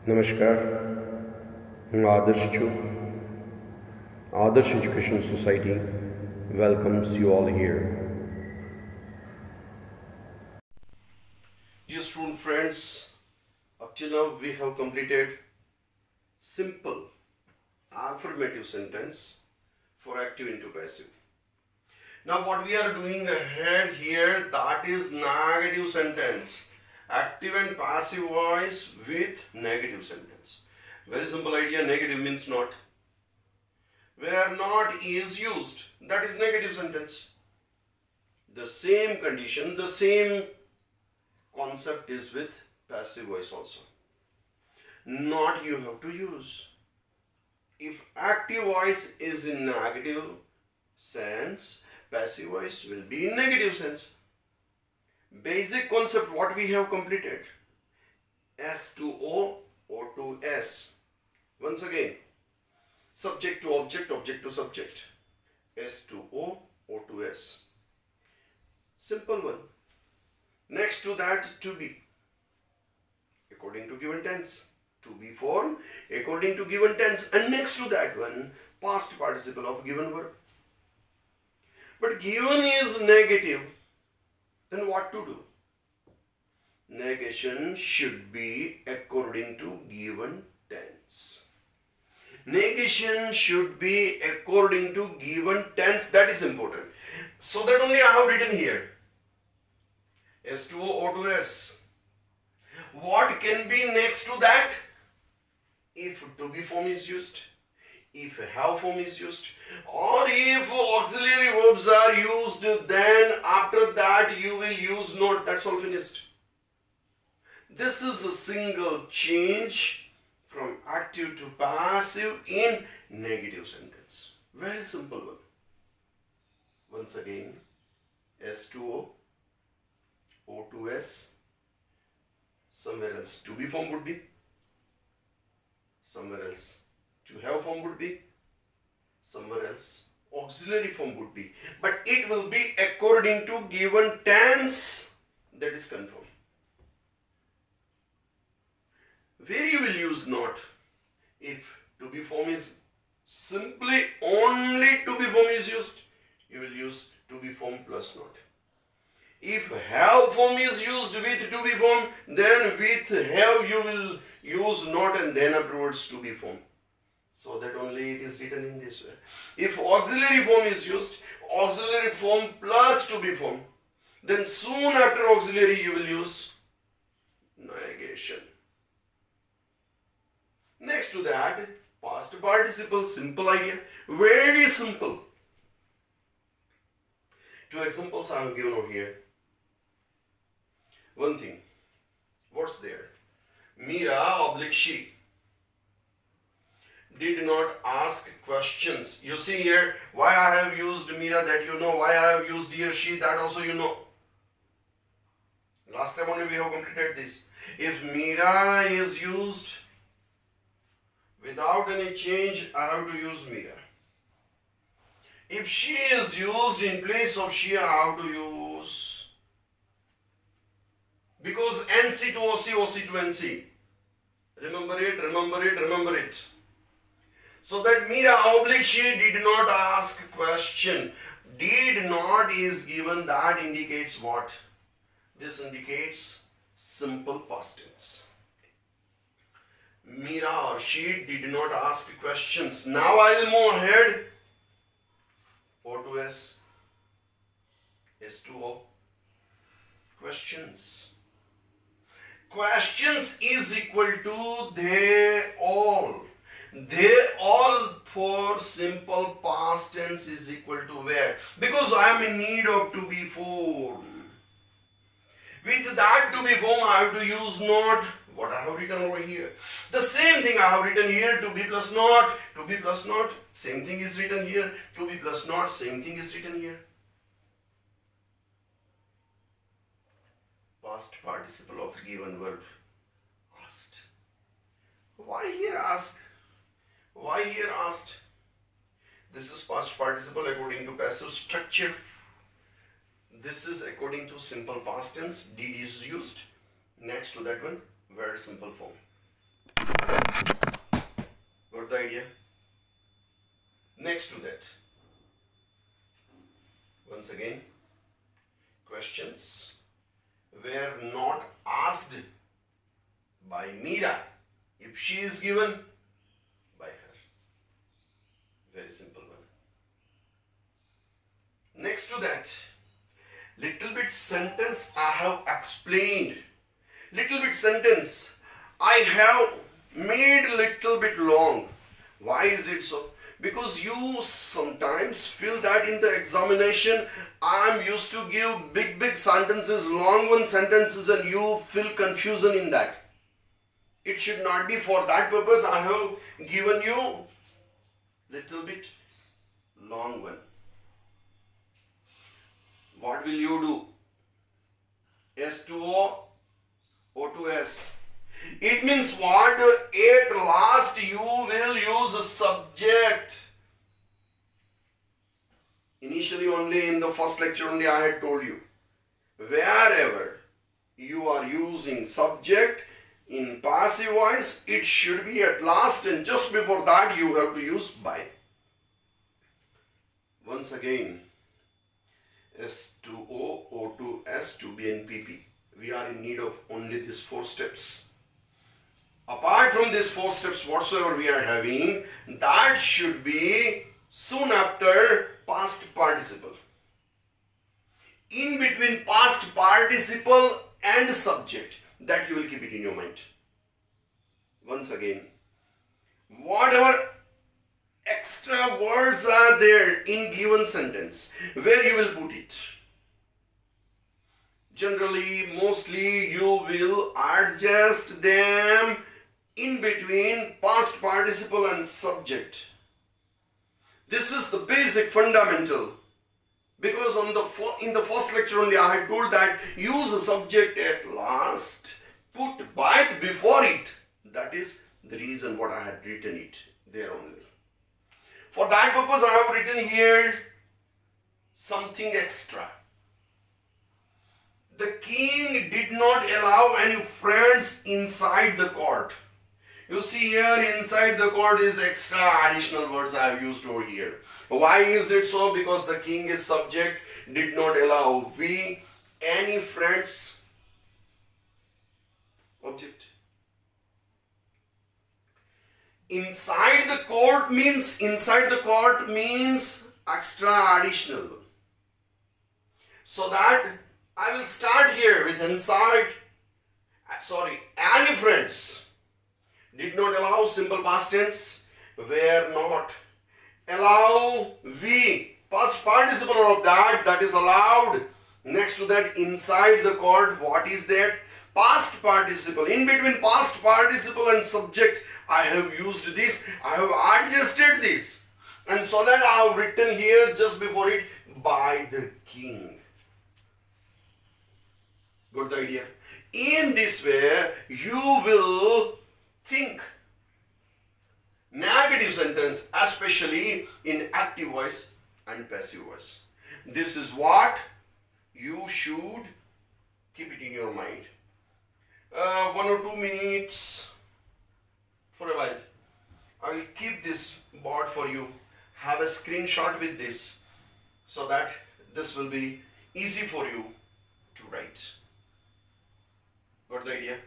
નમસ્કાર, હું આદર્શ છું. Adarsh Education Society welcomes you all here. Dear student friends, up till now we have completed simple affirmative sentence for active into passive. Now what we are doing ahead here, that is negative sentence. Active and passive voice with negative sentence. Very simple idea. Negative means not. Where not is used, that is negative sentence. The same condition, the same concept is with passive voice also. Not you have to use. If active voice is in negative sense, passive voice will be in negative sense. Basic concept what we have completed. S to O, O to S. Once again, subject to object, object to subject. S to O, O to S. Simple one. Next to that, to be. According to given tense. To be form according to given tense. And next to that one, past participle of given verb. But given is negative. Then what to do? Negation should be according to given tense. Negation should be according to given tense. That is important. So that only I have written here. S to O, O to S. What can be next to that? If to be form is used, if have form is used, or if auxiliary verbs are used, then after that you will use not. That's all finished. This is a single change from active to passive in negative sentence. Very simple one. Once again, S to O, O to S. Somewhere else to be form would be. Somewhere else to have form would be. Somewhere else auxiliary form would be. But it will be according to given tense. That is confirmed. Where you will use not. If to be form is simply only to be form is used, you will use to be form plus not. If have form is used with to be form, then with have you will use not and then afterwards to be form. So that only it is written in this way. If auxiliary form is used, auxiliary form plus to be form, then soon after auxiliary you will use negation. Next to that, past participle, simple idea, very simple. Two examples I have given over here. One thing, what's there? Meera oblique she did not ask questions. You see here, why I have used Meera, that you know. Why I have used he or she, that also you know. Last time only we have completed this. If Meera is used without any change, I have to use Meera. If she is used in place of she, I have to use. Because NC to OC, OC to NC. Remember it, remember it, remember it. So that Meera oblique she did not ask question. Did not is given, that indicates what? This indicates simple past tense. Meera or she did not ask questions. Now I will move ahead. O to S. S to O. Questions. Questions is equal to they all. They all for simple past tense is equal to where? Because I am in need of to be form. With that to be form, I have to use not. What I have written over here. The same thing I have written here, to be plus not, to be plus not. Same thing is written here, to be plus not, same thing is written here. Past participle of given verb. Asked. Why here ask? Why here asked? This is past participle according to passive structure. This is according to simple past tense. Did is used. Next to that one, very simple form. Got the idea? Next to that, once again, questions were not asked by Meera if she is given by her. Very simple one. Next to that, little bit sentence I have explained. Little bit sentence I have made little bit long. Why is it so? Because you sometimes feel that in the examination I am used to give big sentences, long one sentences, and you feel confusion in that. It should not be. For that purpose I have given you little bit long one. What will you do? S to O, O to S. It means what? At last you will use a subject. Initially only in the first lecture only I had told you. Wherever you are using subject in passive voice, it should be at last, and just before that you have to use by. Once again, S to O, O to S to B and PP. We are in need of only these 4 steps. Apart from these 4 steps whatsoever we are having, that should be soon after past participle. In between past participle and subject, that you will keep it in your mind. Once again, whatever extra words are there in given sentence, where you will put it. Generally, mostly you will adjust them in between past participle and subject. This is the basic fundamental. Because in the first lecture only I had told that use a subject at last, put by before it. That is the reason what I had written it there only. For that purpose I have written here something extra. The king did not allow any friends inside the court. You see here inside the court is extra additional words I have used over here. Why is it so? Because the king is subject, did not allow we any friends object. Inside the court means extra additional. So that I will start here with inside. Any friends did not allow, simple past tense, were not allow we, past participle of that is allowed. Next to that, inside the court, what is that? Past participle. In between past participle and subject, I have used this, I have adjusted this, and so that I have written here just before it, by the king. Got the idea? In this way, you will think negative sentence, especially in active voice and passive voice. This is what you should keep it in your mind. 1 or 2 minutes for a while. I will keep this board for you. Have a screenshot with this so that this will be easy for you to write. Got the idea?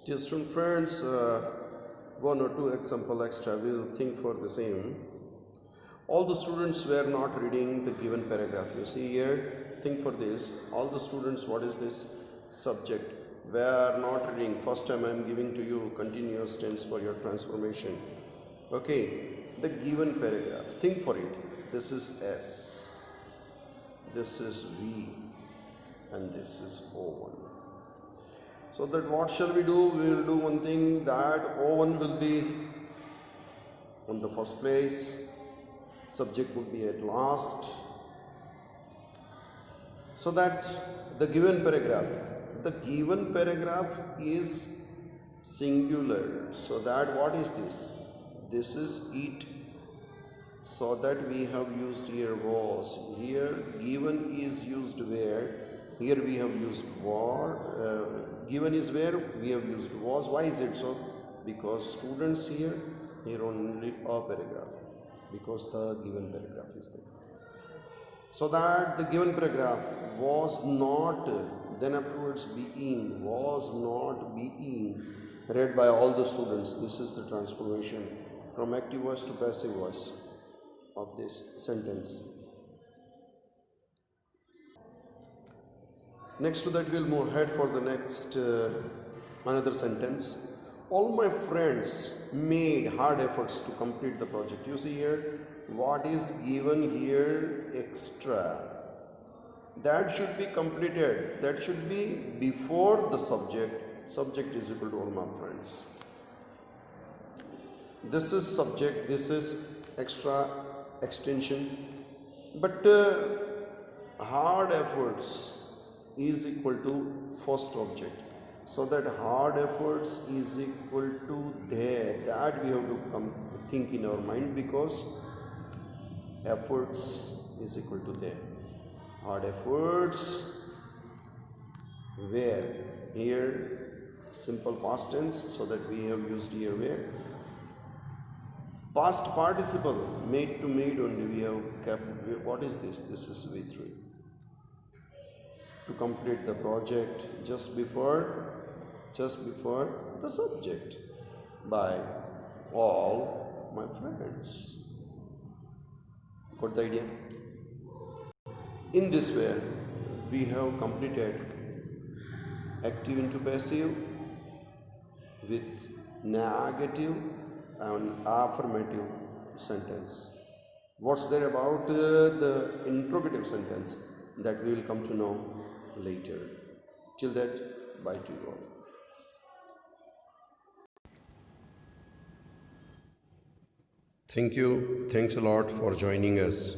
Dear student friends, 1 or 2 example extra, we will think for the same. All the students were not reading the given paragraph. You see here, think for this. All the students, what is this? Subject. Were not reading. First time I am giving to you continuous tense for your transformation. Okay, the given paragraph. Think for it. This is S. This is V. And this is O1. So that what shall we do? We will do one thing, that O1 will be on the first place, subject would be at last, so that the given paragraph is singular, so that what is this? This is it. So that we have used here was. Here given is used where. Here we have used war. Given is where we have used was. Why is it so? Because students here only a paragraph, because the given paragraph is there. So that the given paragraph was not, then afterwards being, was not being read by all the students. This is the transformation from active voice to passive voice of this sentence. Next to that, we'll move ahead for the next another sentence. All my friends made hard efforts to complete the project. You see here, what is given here? Extra. That should be completed. That should be before the subject. Subject is equal to all my friends. This is subject, this is extra extension. But hard efforts is equal to first object. So that hard efforts is equal to there. That we have to think in our mind, because efforts is equal to there. Hard efforts where? Here simple past tense, so that we have used here where. Past participle, made to made only we have kept. What is this? This is V3. To complete the project just before the subject by all my friends. Got the idea? In this way, we have completed active into passive with negative and affirmative sentence. What's there about the interrogative sentence? That we will come to know later. Till that, bye to you all. Thank you. Thanks a lot for joining us.